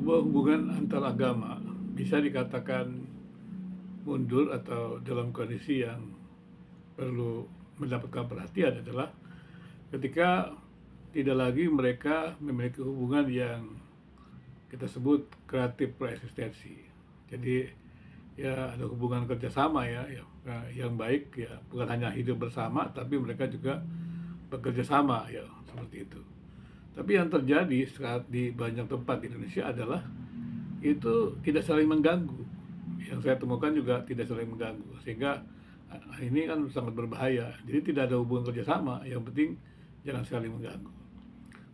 sebuah hubungan antar agama bisa dikatakan mundur atau dalam kondisi yang perlu mendapatkan perhatian adalah ketika tidak lagi mereka memiliki hubungan yang kita sebut kreatif koeksistensi. Jadi ya ada hubungan kerjasama yang baik ya, bukan hanya hidup bersama tapi mereka juga bekerja sama ya, seperti itu. Tapi yang terjadi saat di banyak tempat di Indonesia adalah itu tidak saling mengganggu. Yang saya temukan juga tidak saling mengganggu, sehingga ini kan sangat berbahaya. Jadi tidak ada hubungan kerjasama, yang penting jangan saling mengganggu.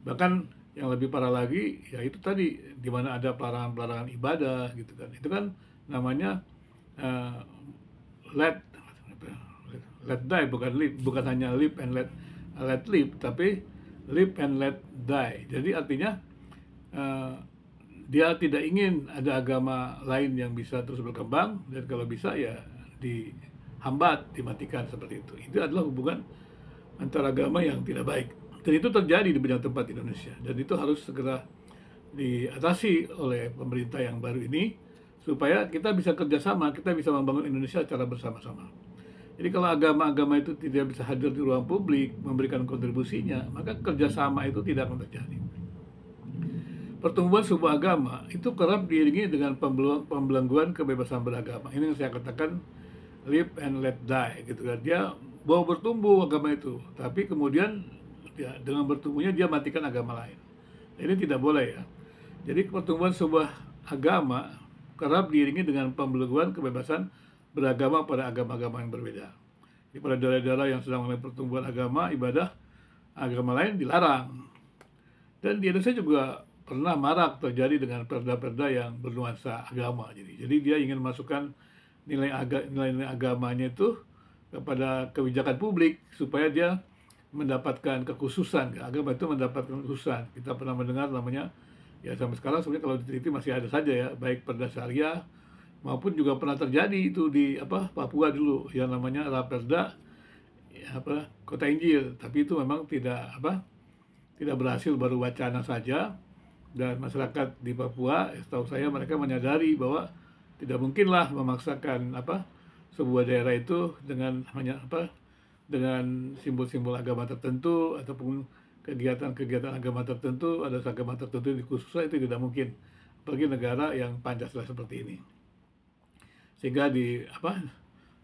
Bahkan yang lebih parah lagi, ya itu tadi, di mana ada pelarangan-pelarangan ibadah gitu kan. Itu kan namanya uh, let let die, bukan live, bukan hanya live and let live, tapi live and let die. Jadi artinya uh, dia tidak ingin ada agama lain yang bisa terus berkembang, dan kalau bisa ya dihambat, dimatikan, seperti itu. Itu adalah hubungan antar agama yang tidak baik. Dan itu terjadi di banyak tempat di Indonesia. Dan itu harus segera diatasi oleh pemerintah yang baru ini, supaya kita bisa kerjasama, kita bisa membangun Indonesia secara bersama-sama. Jadi kalau agama-agama itu tidak bisa hadir di ruang publik, memberikan kontribusinya, maka kerjasama itu tidak akan terjadi. Pertumbuhan sebuah agama itu kerap diiringi dengan pembelengguan kebebasan beragama. Ini yang saya katakan live and let die gitu kan. Dia mau bertumbuh agama itu, tapi kemudian ya, dengan bertumbuhnya dia matikan agama lain. Ini tidak boleh ya. Jadi pertumbuhan sebuah agama kerap diiringi dengan pembelengguan kebebasan beragama pada agama-agama yang berbeda. Di pada daerah-daerah yang sedang mengalami pertumbuhan agama, ibadah agama lain dilarang. Dan di Indonesia juga pernah marak terjadi dengan perda-perda yang bernuansa agama. Jadi dia ingin masukkan nilai-nilai agamanya itu kepada kebijakan publik supaya dia mendapatkan kekhususan. Agama itu mendapatkan kekhususan. Kita pernah mendengar namanya, ya sampai sekarang sebenarnya kalau diteliti masih ada saja ya, baik perda syariah maupun juga pernah terjadi itu di Papua dulu yang namanya Raperda Kota Injil, tapi itu memang tidak berhasil, baru wacana saja. Dan masyarakat di Papua, setahu saya mereka menyadari bahwa tidak mungkinlah memaksakan sebuah daerah itu dengan dengan simbol-simbol agama tertentu ataupun kegiatan-kegiatan agama tertentu, ada agama tertentu di khususnya, itu tidak mungkin bagi negara yang Pancasila seperti ini. Sehingga di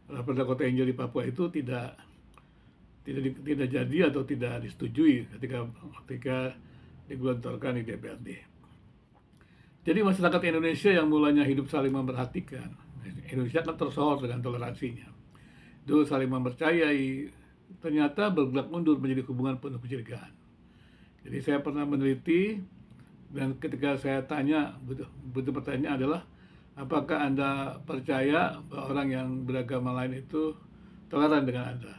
Raperda Kota Injil di Papua itu tidak jadi atau tidak disetujui ketika digelontorkan di DPRD. Jadi masyarakat Indonesia yang mulanya hidup saling memperhatikan, Indonesia kan tersohor dengan toleransinya, itu saling mempercayai, ternyata bergerak mundur menjadi hubungan penuh kecurigaan. Jadi saya pernah meneliti, dan ketika saya tanya, butuh pertanyaan adalah, apakah Anda percaya bahwa orang yang beragama lain itu toleran dengan Anda?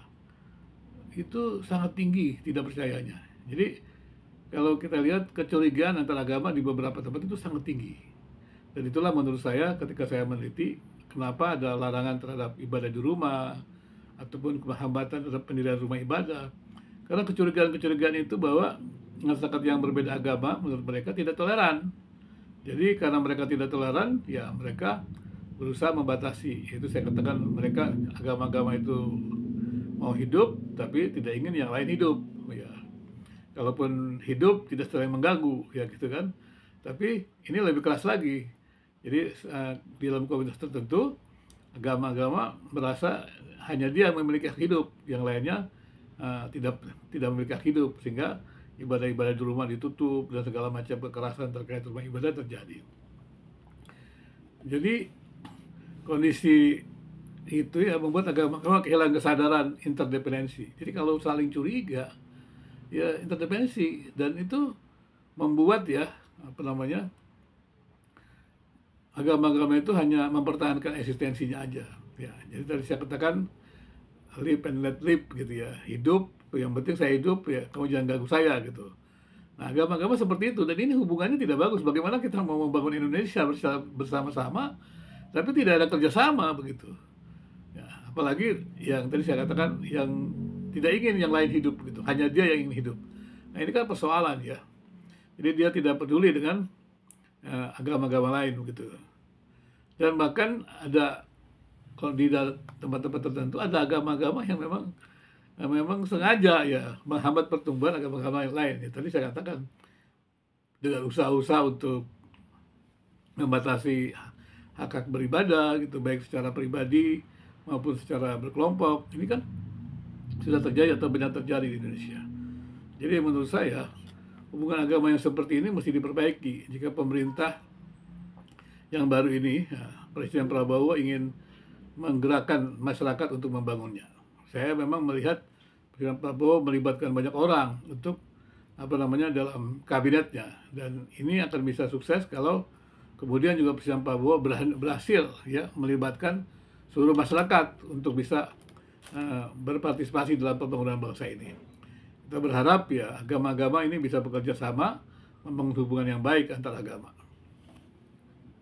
Itu sangat tinggi tidak percayanya. Jadi kalau kita lihat kecurigaan antar agama di beberapa tempat itu sangat tinggi. Dan itulah menurut saya ketika saya meneliti kenapa ada larangan terhadap ibadah di rumah ataupun hambatan terhadap pendirian rumah ibadah. Karena kecurigaan-kecurigaan itu bahwa masyarakat yang berbeda agama menurut mereka tidak toleran. Jadi karena mereka tidak toleran, ya mereka berusaha membatasi. Itu saya katakan, mereka agama-agama itu mau hidup tapi tidak ingin yang lain hidup. Ya, kalaupun hidup tidak saling mengganggu ya gitu kan. Tapi ini lebih keras lagi. Jadi di dalam komunitas tertentu agama-agama merasa hanya dia yang memiliki hak hidup, yang lainnya tidak memiliki hak hidup, sehingga ibadah-ibadah di rumah ditutup dan segala macam kekerasan terkait rumah ibadah terjadi. Jadi kondisi itu ya membuat agama-agama kehilangan kesadaran interdependensi. Jadi kalau saling curiga, ya interdependensi, dan itu membuat agama-agama itu hanya mempertahankan eksistensinya aja. Ya, jadi tadi saya katakan live and let live gitu ya, hidup, yang penting saya hidup ya, kamu jangan ganggu saya gitu. Nah, agama-agama seperti itu, dan ini hubungannya tidak bagus. Bagaimana kita mau membangun Indonesia bersama-sama, tapi tidak ada kerjasama begitu. Ya, apalagi yang tadi saya katakan, yang tidak ingin yang lain hidup gitu, hanya dia yang ingin hidup. Nah ini kan persoalan ya. Jadi dia tidak peduli dengan agama-agama lain begitu. Dan bahkan ada kalau di tempat-tempat tertentu ada agama-agama yang memang sengaja ya menghambat pertumbuhan agama-agama yang lain. Ya, tadi saya katakan dengan usaha-usaha untuk membatasi hak-hak beribadah gitu, baik secara pribadi maupun secara berkelompok. Ini kan sudah terjadi atau benar terjadi di Indonesia. Jadi menurut saya hubungan agama yang seperti ini mesti diperbaiki jika pemerintah yang baru ini, ya, Presiden Prabowo ingin menggerakkan masyarakat untuk membangunnya. Saya memang melihat Presiden Prabowo melibatkan banyak orang untuk dalam kabinetnya, dan ini akan bisa sukses kalau kemudian juga Presiden Prabowo berhasil ya melibatkan seluruh masyarakat untuk bisa berpartisipasi dalam pembangunan bangsa ini. Kita berharap ya agama-agama ini bisa bekerja sama, membangun hubungan yang baik antar agama.